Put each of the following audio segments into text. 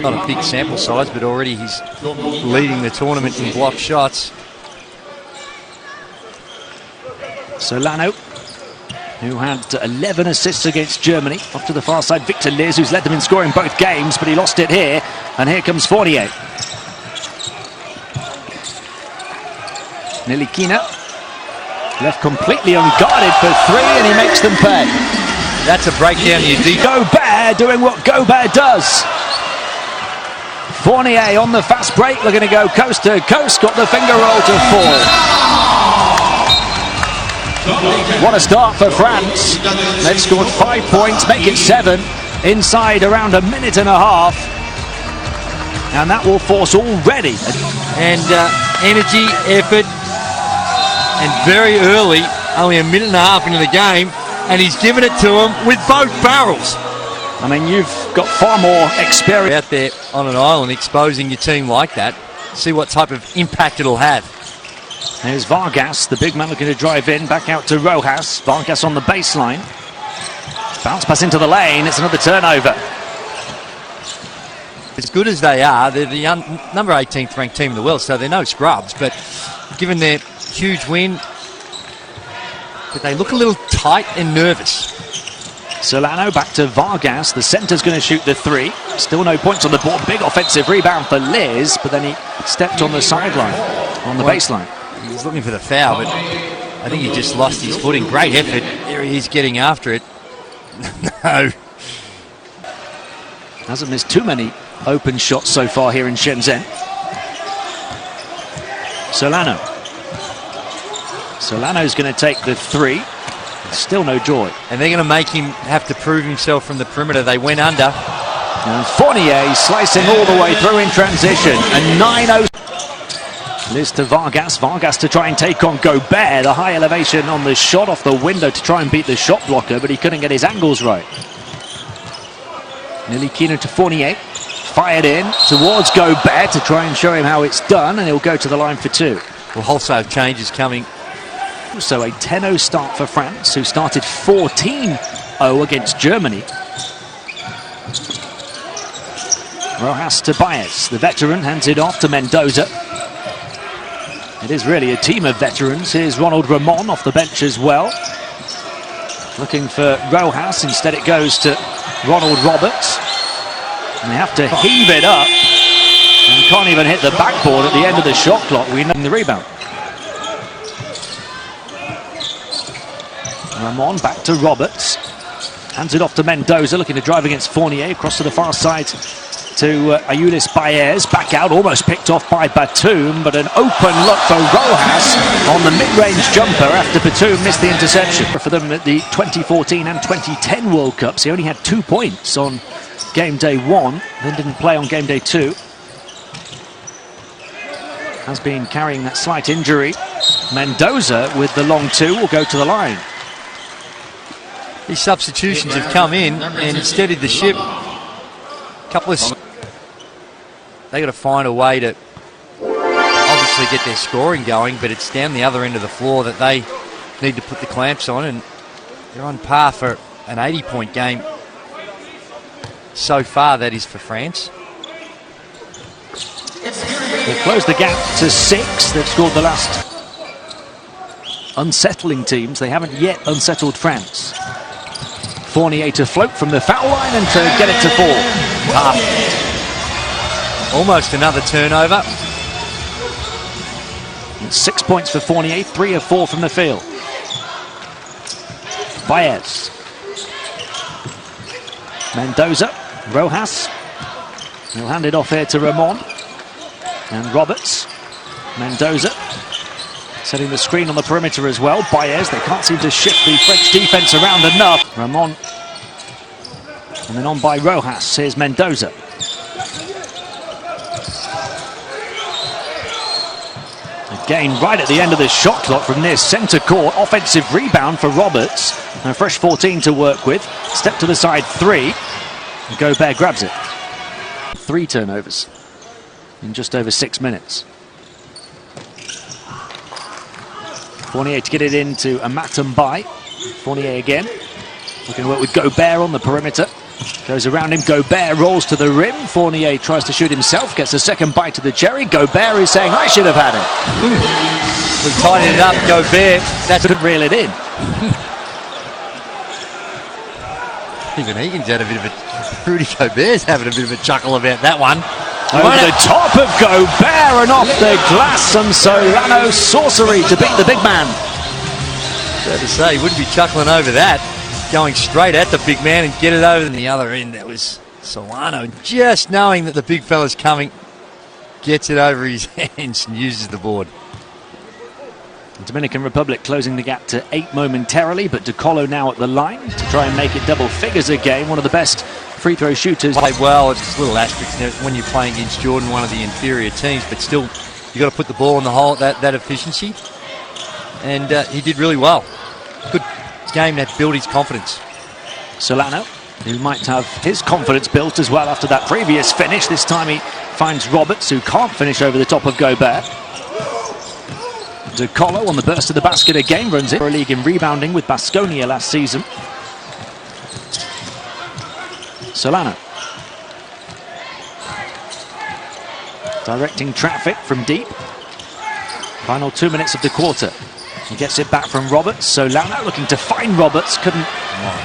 Not a big sample size, but already he's leading the tournament in block shots. Solano, who had 11 assists against Germany. Off to the far side, Victor Liz, who's led them in scoring both games, but he lost it here. And here comes Fournier. Nilikina, left completely unguarded for three, and he makes them pay. That's a breakdown you do. Gobert doing what Gobert does. Fournier on the fast break, looking to go coast to coast, got the finger roll to fall. What a start for France. They've scored 5 points, make it 7, inside around a minute and a half. And that will force already. And energy, effort, and very early, only a minute and a half into the game, and he's given it to him with both barrels. I mean, you've got far more experience out there on an island exposing your team like that. See what type of impact it'll have. Here's Vargas, the big man looking to drive in, back out to Rojas. Vargas on the baseline. Bounce pass into the lane, it's another turnover. As good as they are, they're the number 18th ranked team in the world, so they're no scrubs, but given their huge win, but they look a little tight and nervous. Solano back to Vargas, the centre's going to shoot the three. Still no points on the board, big offensive rebound for Liz, but then he stepped on the sideline, on the baseline. He was looking for the foul, but I think he just lost his footing. Great effort. There he is getting after it. No. Hasn't missed too many open shots so far here in Shenzhen. Solano. Solano's going to take the three. Still no joy. And they're going to make him have to prove himself from the perimeter. They went under. And Fournier slicing all the way through in transition. And 9-0. Liz to Vargas. Vargas to try and take on Gobert. The high elevation on the shot off the window to try and beat the shot blocker, but he couldn't get his angles right. Nilikina to Fournier. Fired in towards Gobert to try and show him how it's done, and he'll go to the line for two. Well, wholesale changes coming. So a 10-0 start for France, who started 14-0 against Germany. Rojas to Baez. The veteran hands it off to Mendoza. It is really a team of veterans. Here's Ronald Ramon off the bench as well. Looking for Rojas. Instead it goes to Ronald Roberts. And they have to heave it up. And can't even hit the backboard at the end of the shot clock. We know the rebound. Ramon back to Roberts. Hands it off to Mendoza, looking to drive against Fournier. Across to the far side to Ayulis Baez. Back out, almost picked off by Batum, but an open look for Rojas on the mid-range jumper after Batum missed the interception. For them at the 2014 and 2010 World Cups, he only had 2 points on game day 1, then didn't play on game day 2. Has been carrying that slight injury. Mendoza with the long 2 will go to the line. These substitutions have come in and steadied the ship. Couple of... They got to find a way to obviously get their scoring going, but it's down the other end of the floor that they need to put the clamps on, and they're on par for an 80-point game so far. That is for France. They've closed the gap to 6. They've scored the last unsettling teams. They haven't yet unsettled France. Fournier to float from the foul line and to get it to fall. Almost another turnover. And 6 points for Fournier, 3 of 4 from the field. Baez. Mendoza. Rojas. He'll hand it off here to Ramon. And Roberts. Mendoza. Setting the screen on the perimeter as well. Baez, they can't seem to shift the French defense around enough. Ramon. And then on by Rojas. Here's Mendoza. Again, right at the end of the shot clock from near centre court. Offensive rebound for Roberts. And a fresh 14 to work with. Step to the side, 3. And Gobert grabs it. 3 turnovers in just over 6 minutes. Fournier to get it into Amatumbai. Fournier again. Looking to work with Gobert on the perimeter. Goes around him, Gobert rolls to the rim. Fournier tries to shoot himself, gets a second bite to the cherry. Gobert is saying, I should have had it. We tightened it up, Gobert. That Couldn't reel it in. Even Egan's had a bit of a... Rudy Gobert's having a bit of a chuckle about that one. Over the top of Gobert and off the glass, and Solano sorcery to beat the big man. Fair to say, he wouldn't be chuckling over that. Going straight at the big man and get it over the other end. That was Solano. Just knowing that the big fella's coming, gets it over his hands and uses the board. The Dominican Republic closing the gap to 8 momentarily, but DeColo now at the line to try and make it double figures again. One of the best free throw shooters. Played well. It's a little asterisk now when you're playing against Jordan, one of the inferior teams, but still you got to put the ball in the hole at that efficiency. And he did really well. Good game that built his confidence. Solano, who might have his confidence built as well after that previous finish. This time he finds Roberts, who can't finish over the top of Gobert. DeColo on the burst of the basket again, runs it. League in rebounding with Baskonia last season. Solano. Directing traffic from deep. Final 2 minutes of the quarter. He gets it back from Roberts. Solano looking to find Roberts. Couldn't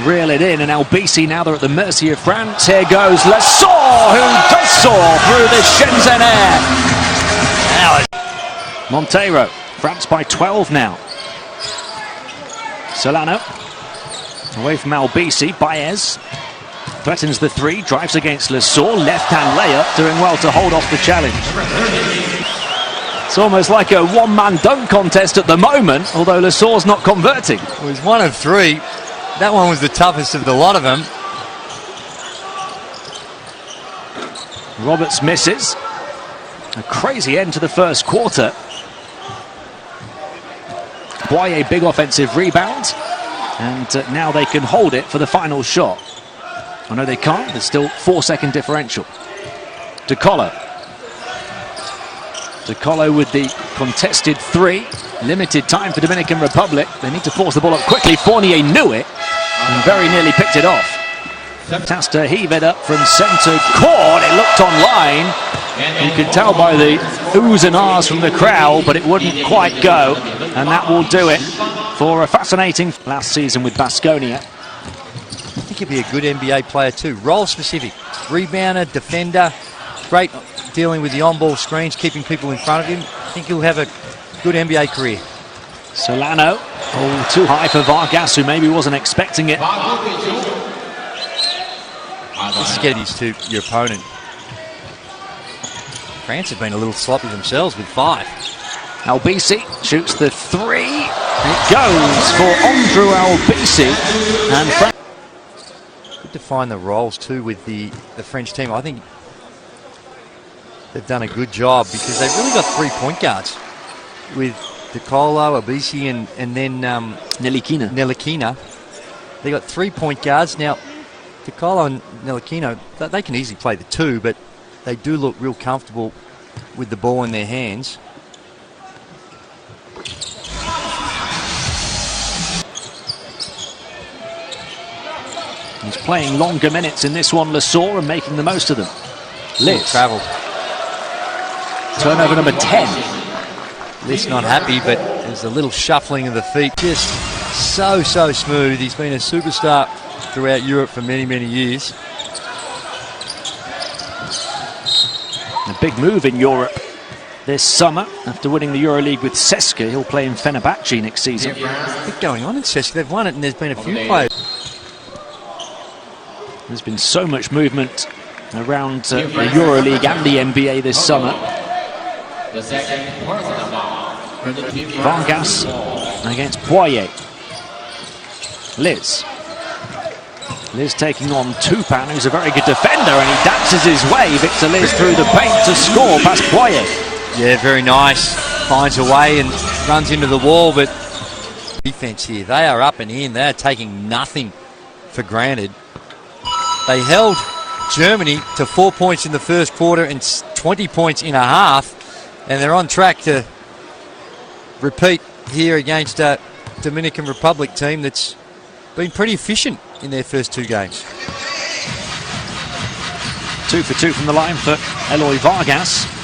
reel it in. And LBC now they're at the mercy of France. Here goes Lesor, who does soar through the Shenzhen air. Monteiro. France by 12 now. Solano. Away from Albisi. Baez. Threatens the three. Drives against Lesor. Left-hand layup. Doing well to hold off the challenge. It's almost like a one-man dunk contest at the moment, although Lesor's not converting. It was 1 of 3. That one was the toughest of the lot of them. Roberts misses. A crazy end to the first quarter. Boye, big offensive rebound. And now they can hold it for the final shot. Oh no, they can't. There's still 4-second differential. DeColo. DeColo with the contested 3. Limited time for Dominican Republic. They need to force the ball up quickly. Fournier knew it and very nearly picked it off. Has to heave it up from centre court. It looked online. You could tell by the oohs and ahs from the crowd, but it wouldn't quite go. And that will do it for a fascinating last season with Baskonia. I think he'd be a good NBA player too. Role specific. Rebounder, defender. Great dealing with the on-ball screens, keeping people in front of him. I think he'll have a good NBA career. Solano. Oh, too high for Vargas, who maybe wasn't expecting it. This is getting used to your opponent. France have been a little sloppy themselves with 5. Albisi shoots the 3. It goes for Andrew Albisi. And good to find the roles too with the French team. I think they've done a good job because they've really got 3 point guards with DeColo, Albisi, and then Nelikina. They got 3 point guards now. DeColo and Nelikina, they can easily play the 2, but they do look real comfortable with the ball in their hands. He's playing longer minutes in this one, Lesor, and making the most of them. Liz. Travelled. Turnover number 10. Liz not happy, but there's a little shuffling of the feet. Just so smooth. He's been a superstar throughout Europe for many, many years. A big move in Europe this summer after winning the EuroLeague with CSKA. He'll play in Fenerbahce next season. What's going on in CSKA? They've won it, and there's been a few players. There's been so much movement around the EuroLeague and the NBA this summer. Vargas against Poirier. Liz taking on Tupan, who's a very good defender, and he dances his way. Victor Liz through the paint to score past Poirier. Yeah, very nice. Finds a way and runs into the wall, but defense here. They are up and in. They're taking nothing for granted. They held Germany to 4 points in the first quarter and 20 points in a half, and they're on track to repeat here against a Dominican Republic team that's been pretty efficient in their first 2 games. 2 for 2 from the line for Eloy Vargas.